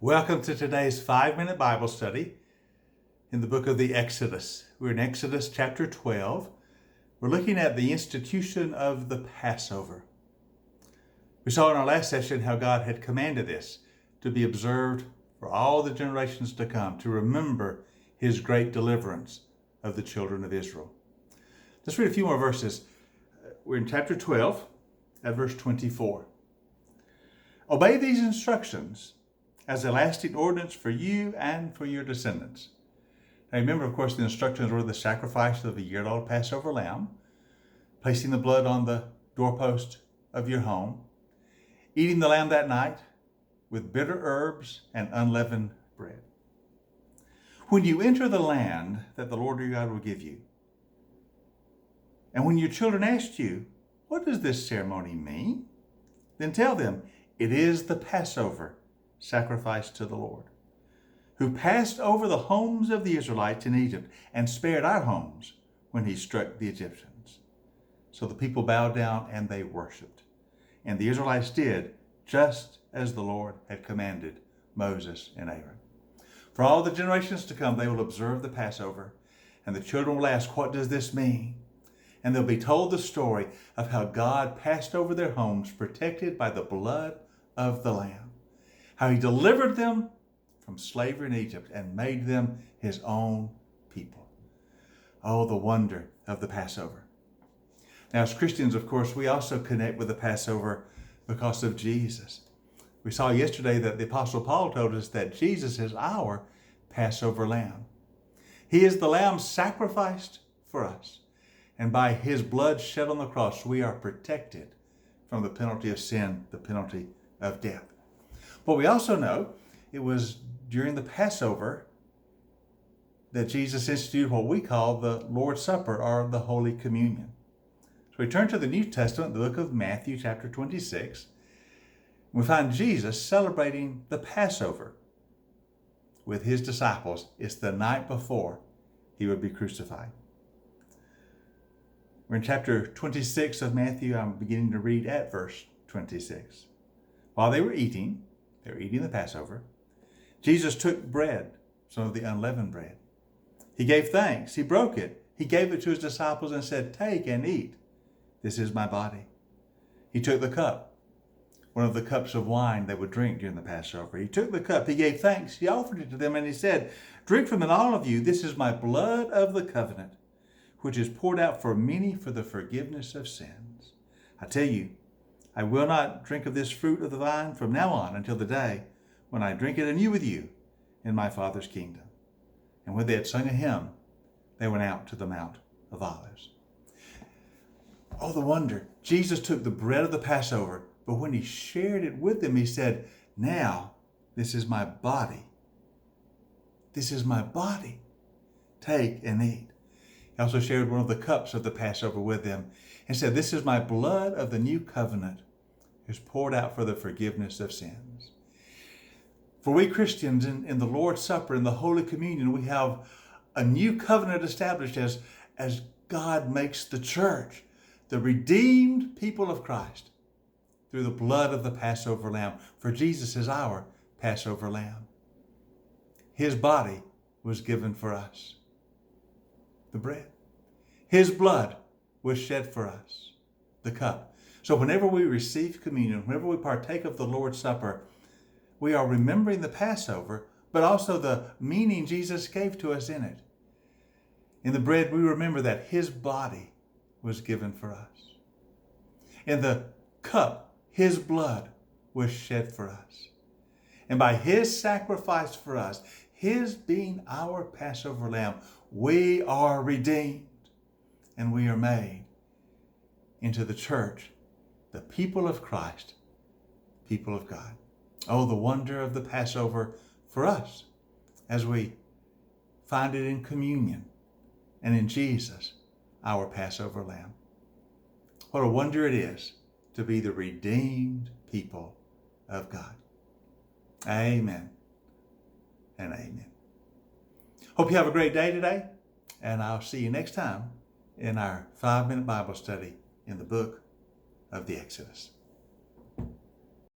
Welcome to today's 5-minute Bible study in the book of the Exodus. We're in Exodus chapter 12. We're looking at the institution of the Passover. We saw in our last session how God had commanded this to be observed for all the generations to come, to remember his great deliverance of the children of Israel. Let's read a few more verses. We're in chapter 12 at verse 24. Obey these instructions as a lasting ordinance for you and for your descendants. Now remember, of course, the instructions were the sacrifice of a year-old Passover lamb, placing the blood on the doorpost of your home, eating the lamb that night with bitter herbs and unleavened bread. When you enter the land that the Lord your God will give you, and when your children ask you, what does this ceremony mean? Then tell them, it is the Passover sacrifice to the Lord, who passed over the homes of the Israelites in Egypt and spared our homes when he struck the Egyptians. So the people bowed down and they worshiped. And the Israelites did just as the Lord had commanded Moses and Aaron. For all the generations to come, they will observe the Passover, and the children will ask, what does this mean? And they'll be told the story of how God passed over their homes, protected by the blood of the Lamb. How he delivered them from slavery in Egypt and made them his own people. Oh, the wonder of the Passover. Now, as Christians, of course, we also connect with the Passover because of Jesus. We saw yesterday that the Apostle Paul told us that Jesus is our Passover lamb. He is the lamb sacrificed for us. And by his blood shed on the cross, we are protected from the penalty of sin, the penalty of death. But we also know it was during the Passover that Jesus instituted what we call the Lord's Supper, or the Holy Communion. So we turn to the New Testament, the book of Matthew, chapter 26. We find Jesus celebrating the Passover with his disciples. It's the night before he would be crucified. We're in chapter 26 of Matthew. I'm beginning to read at verse 26. While they were eating the Passover, Jesus took bread, some of the unleavened bread. He gave thanks. He broke it. He gave it to his disciples and said, take and eat. This is my body. He took the cup, one of the cups of wine they would drink during the Passover. He took the cup. He gave thanks. He offered it to them and he said, drink from it, all of you. This is my blood of the covenant, which is poured out for many for the forgiveness of sins. I tell you, I will not drink of this fruit of the vine from now on until the day when I drink it anew with you in my Father's kingdom. And when they had sung a hymn, they went out to the Mount of Olives. Oh, the wonder. Jesus took the bread of the Passover, but when he shared it with them, he said, now this is my body. This is my body. Take and eat. He also shared one of the cups of the Passover with them and said, this is my blood of the new covenant, is poured out for the forgiveness of sins. For we Christians in the Lord's Supper, in the Holy Communion, we have a new covenant established as God makes the church, the redeemed people of Christ, through the blood of the Passover lamb. For Jesus is our Passover lamb. His body was given for us. The bread. His blood was shed for us. The cup. So whenever we receive communion, whenever we partake of the Lord's Supper, we are remembering the Passover, but also the meaning Jesus gave to us in it. In the bread, we remember that his body was given for us. In the cup, his blood was shed for us. And by his sacrifice for us, his being our Passover lamb, we are redeemed and we are made into the church, the people of Christ, people of God. Oh, the wonder of the Passover for us as we find it in communion and in Jesus, our Passover lamb. What a wonder it is to be the redeemed people of God. Amen and amen. Hope you have a great day today, and I'll see you next time in our 5-minute Bible study in the book of the Exodus.